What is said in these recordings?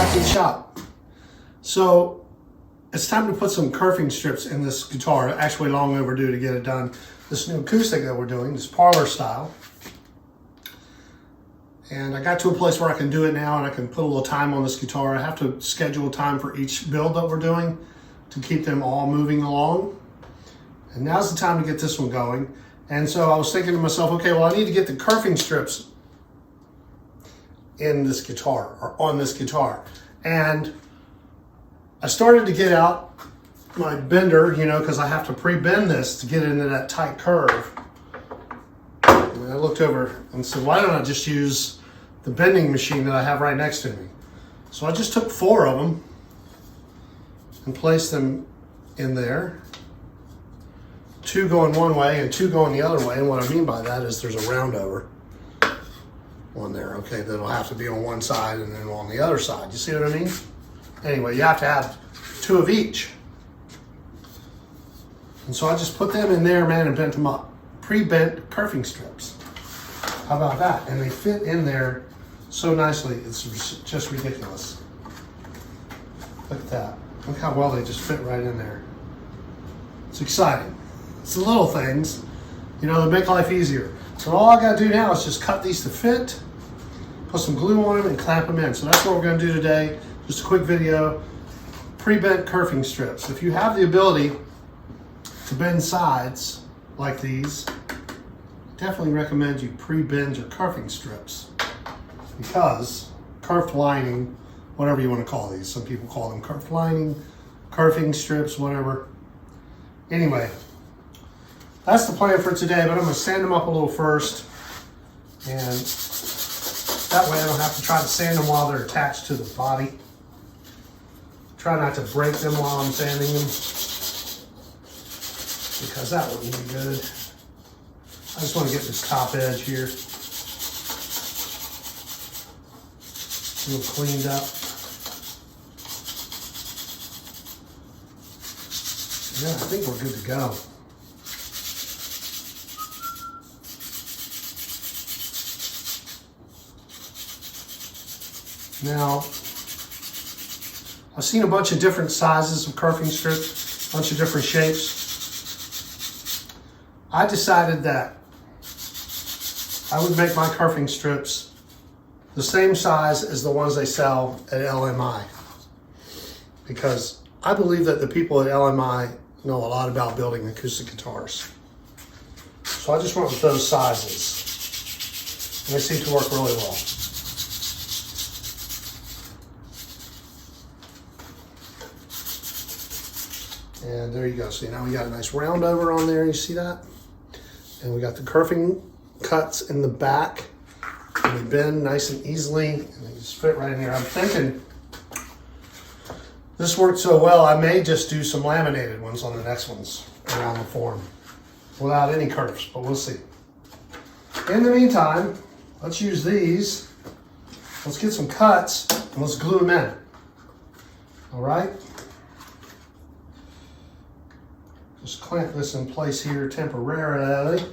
back to the shop. So it's time to put some kerfing strips in this guitar. Actually long overdue to get it done. This new acoustic that we're doing, this Parlor style. And I got to a place where I can do it now and I can put a little time on this guitar. I have to schedule time for each build that we're doing to keep them all moving along. And now's the time to get this one going. And so I was thinking to myself, okay, well, I need to get the kerfing strips in this guitar or on this guitar. And I started to get out my bender, you know, because I have to pre-bend this to get into that tight curve. And I looked over and said, why don't I just use the bending machine that I have right next to me? So I just took 4 of them and placed them in there. 2 going one way and 2 going the other way. And what I mean by that is there's a round over on there, okay, that'll have to be on one side and then on the other side. You see what I mean? Anyway, you have to have 2 of each. And so I just put them in there, man, and bent them up. Pre-bent kerfing strips. How about that? And they fit in there so nicely, it's just ridiculous. Look at that. Look how well they just fit right in there. It's exciting. It's the little things, you know, that make life easier. So all I gotta do now is just cut these to fit, put some glue on them and clamp them in. So that's what we're gonna do today. Just a quick video, pre-bent kerfing strips. If you have the ability to bend sides like these, definitely recommend you pre-bend your kerfing strips, because kerfed lining, whatever you want to call these, some people call them kerfed lining, kerfing strips, whatever. Anyway, that's the plan for today, but I'm going to sand them up a little first, and that way I don't have to try to sand them while they're attached to the body. Try not to break them while I'm sanding them, because that wouldn't be good. I just want to get this top edge here a little cleaned up. Yeah, I think we're good to go. Now, I've seen a bunch of different sizes of kerfing strips, a bunch of different shapes. I decided that I would make my kerfing strips the same size as the ones they sell at LMI, because I believe that the people at LMI know a lot about building acoustic guitars. So I just went with those sizes, and they seem to work really well. And there you go. See, now we got a nice round over on there. You see that? And we got the kerfing cuts in the back. And they bend nice and easily. And they just fit right in here. I'm thinking this worked so well, I may just do some laminated ones on the next ones around the form without any curves, but we'll see. In the meantime, let's use these. Let's get some cuts and let's glue them in. All right? Just clamp this in place here temporarily.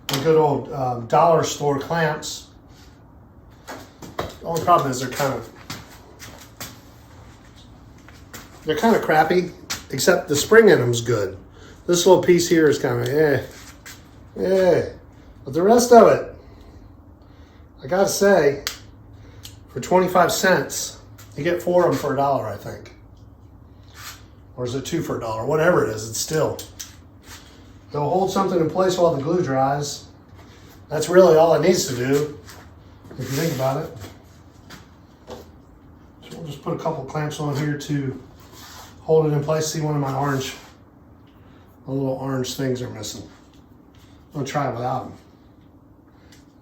The good old dollar store clamps. The only problem is they're kind of crappy, except the spring in them's good. This little piece here is kind of but the rest of it, I gotta say, for 25 cents, you get 4 of them for $1, I think. Or is it 2 for $1? Whatever it is, it's still. They'll hold something in place while the glue dries. That's really all it needs to do, if you think about it. So we'll just put a couple clamps on here to hold it in place. See, one of my little orange things are missing. I'm gonna try it without them.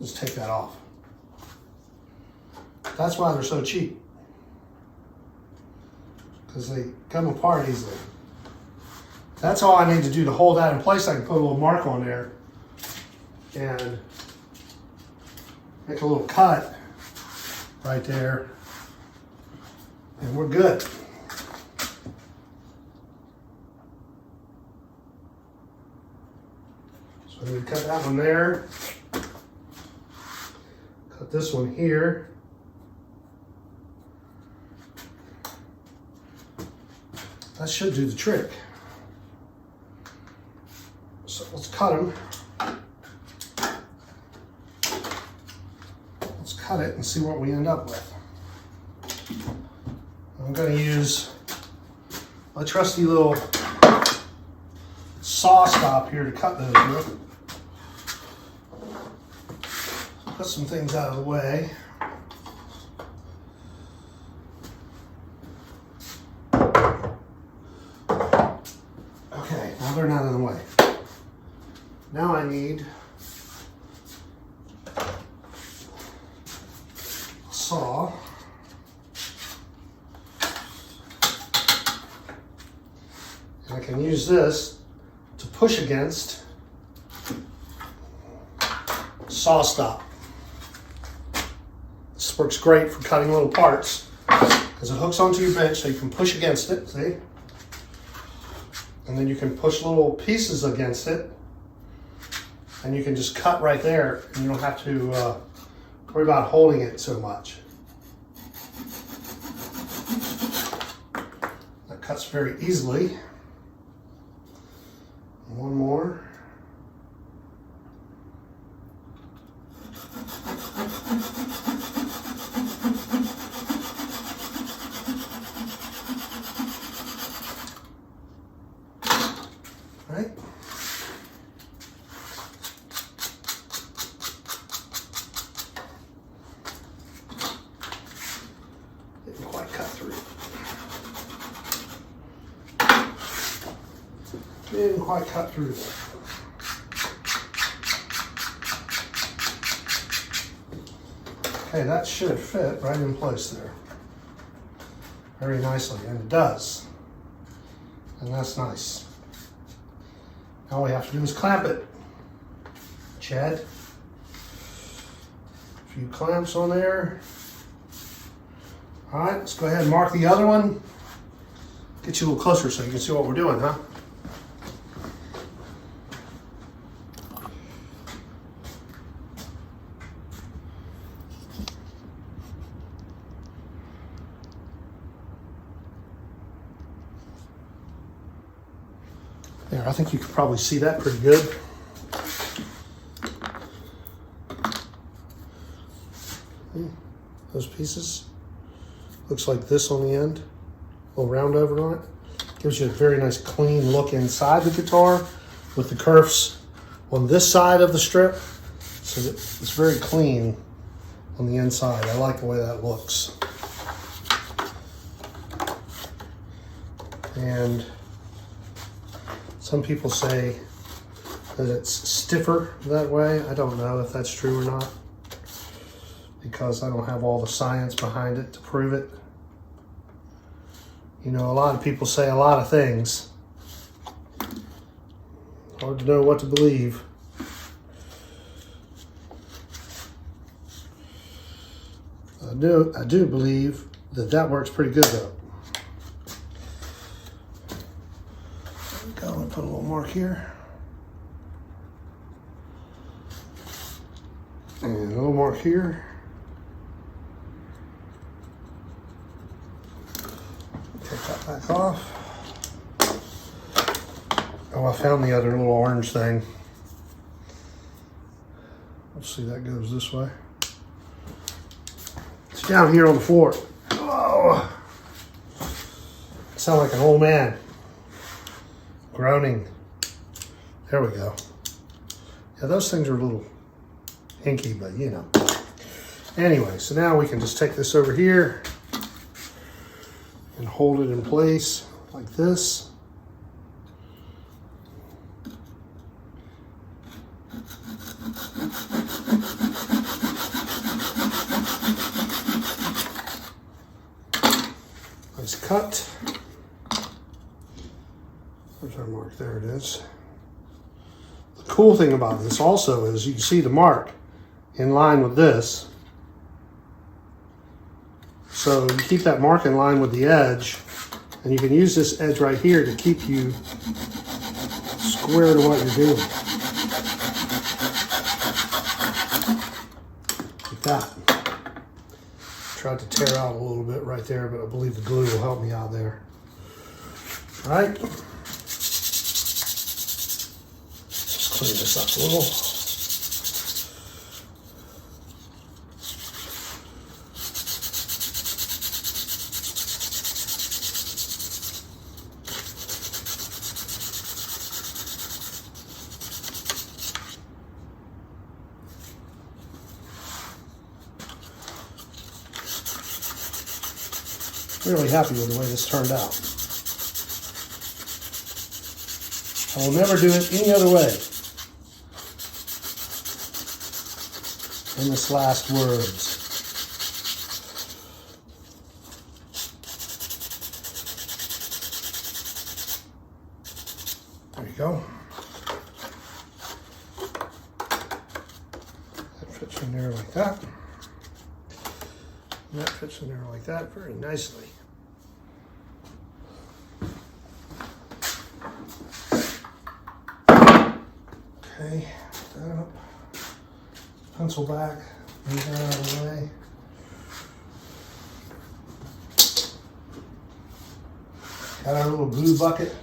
Just take that off. That's why they're so cheap, because they come apart easily. That's all I need to do to hold that in place. I can put a little mark on there and make a little cut right there, and we're good. So I'm going to cut that one there, cut this one here, That should do the trick. So let's cut them. Let's cut it and see what we end up with. I'm going to use my trusty little saw stop here to cut those with. Put some things out of the way. Okay, now they're not in the way. Now I need a saw. And I can use this to push against saw stop. This works great for cutting little parts because it hooks onto your bench so you can push against it, see? And then you can push little pieces against it and you can just cut right there and you don't have to worry about holding it so much. That cuts very easily. One more. Right? Didn't quite cut through. Didn't quite cut through there. Okay, that should fit right in place there. Very nicely, and it does. And that's nice. All we have to do is clamp it. Chad. A few clamps on there. All right, let's go ahead and mark the other one. Get you a little closer so you can see what we're doing, huh? There, I think you can probably see that pretty good. Those pieces. Looks like this on the end. A little round over on it. Gives you a very nice clean look inside the guitar with the kerfs on this side of the strip. So that it's very clean on the inside. I like the way that looks. And some people say that it's stiffer that way. I don't know if that's true or not because I don't have all the science behind it to prove it. You know, a lot of people say a lot of things. Hard to know what to believe. I do believe that that works pretty good though. Go and put a little mark here. And a little mark here. Take that back off. Oh, I found the other little orange thing. Let's see, that goes this way. It's down here on the floor. Oh, I sound like an old man. Groaning. There we go. Yeah, those things are a little hinky, but you know. Anyway, so now we can just take this over here and hold it in place like this. Nice cut. Where's our mark? There it is. The cool thing about this also is you can see the mark in line with this. So you keep that mark in line with the edge, and you can use this edge right here to keep you square to what you're doing. Like that. Tried to tear out a little bit right there, but I believe the glue will help me out there. All right. Just clean this up a little. Really happy with the way this turned out. I will never do it any other way in this last words. There you go. That fits in there like that. And that fits in there like that very nicely. Okay, put that up. Pencil back, move that out of the way. Got our little glue bucket.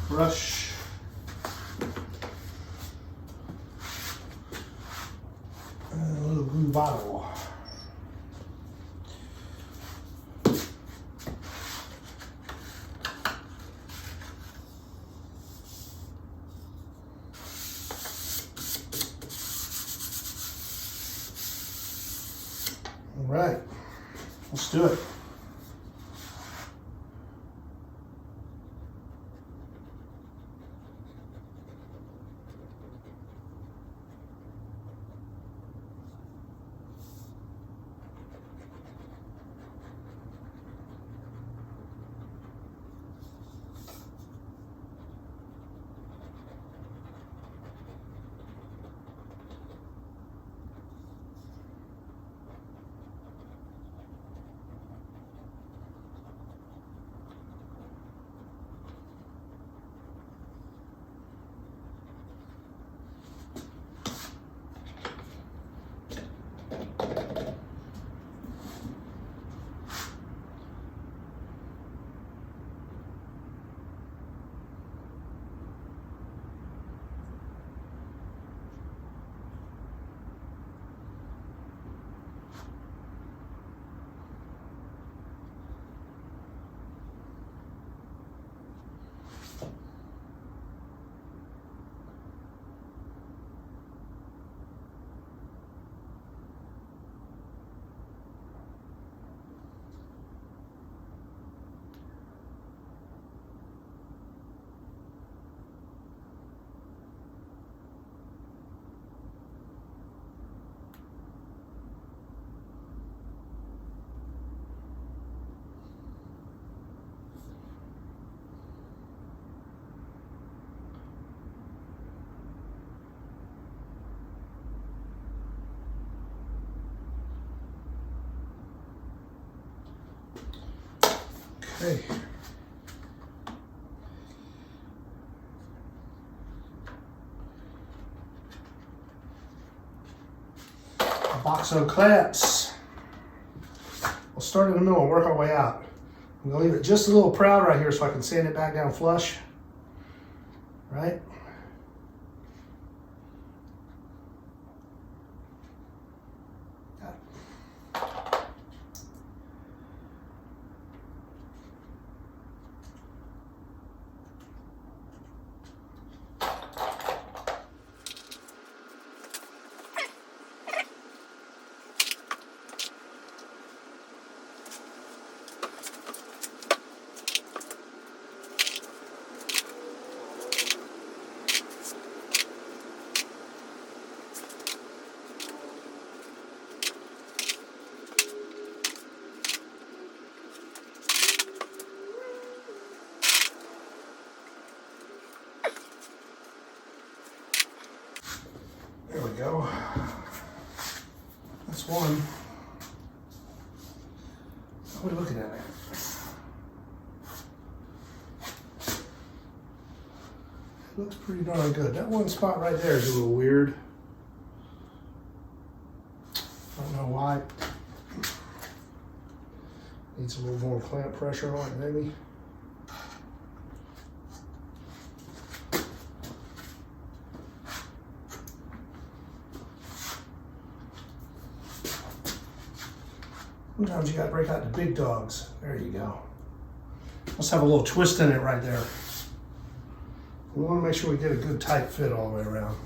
Brush. And a little glue bottle. All right, let's do it. Okay. A box of clamps. We'll start in the middle and work our way out. I'm gonna leave it just a little proud right here so I can sand it back down flush. Right? There we go. That's one. What are we looking at? It looks pretty darn good. That one spot right there is a little weird. Don't know why. Needs a little more clamp pressure on it, maybe. Sometimes you gotta break out the big dogs. There you go. Let's have a little twist in it right there. We want to make sure we get a good tight fit all the way around.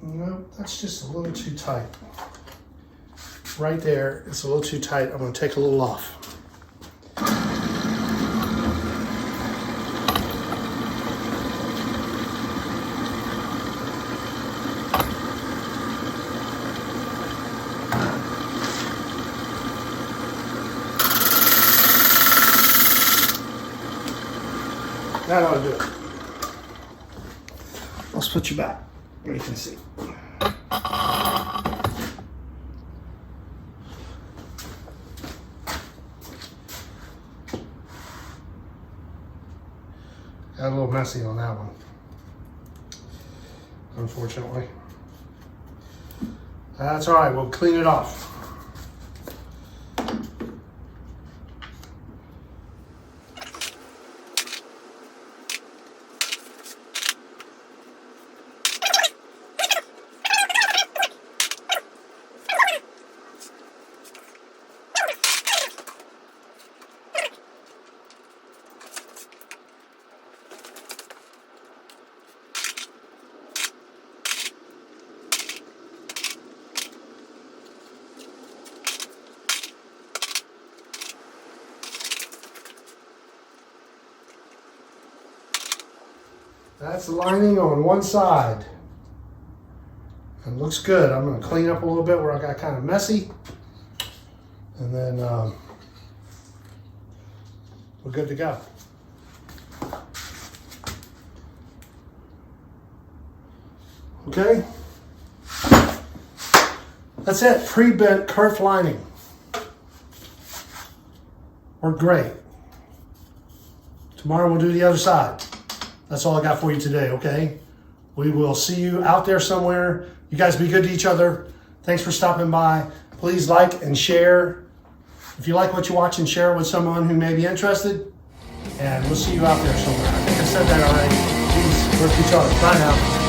No, that's just a little too tight. Right there, it's a little too tight. I'm going to take a little off. That ought to do it. Let's put you back where you can see. Got a little messy on that one, unfortunately. That's all right, we'll clean it off. That's the lining on one side. It looks good. I'm going to clean up a little bit where I got kind of messy. And then we're good to go. Okay. That's it. Pre-bent kerf lining. Worked great. Tomorrow we'll do the other side. That's all I got for you today, okay? We will see you out there somewhere. You guys be good to each other. Thanks for stopping by. Please like and share. If you like what you watch, and share it with someone who may be interested. And we'll see you out there somewhere. I think I said that already. Please work each other. Bye now.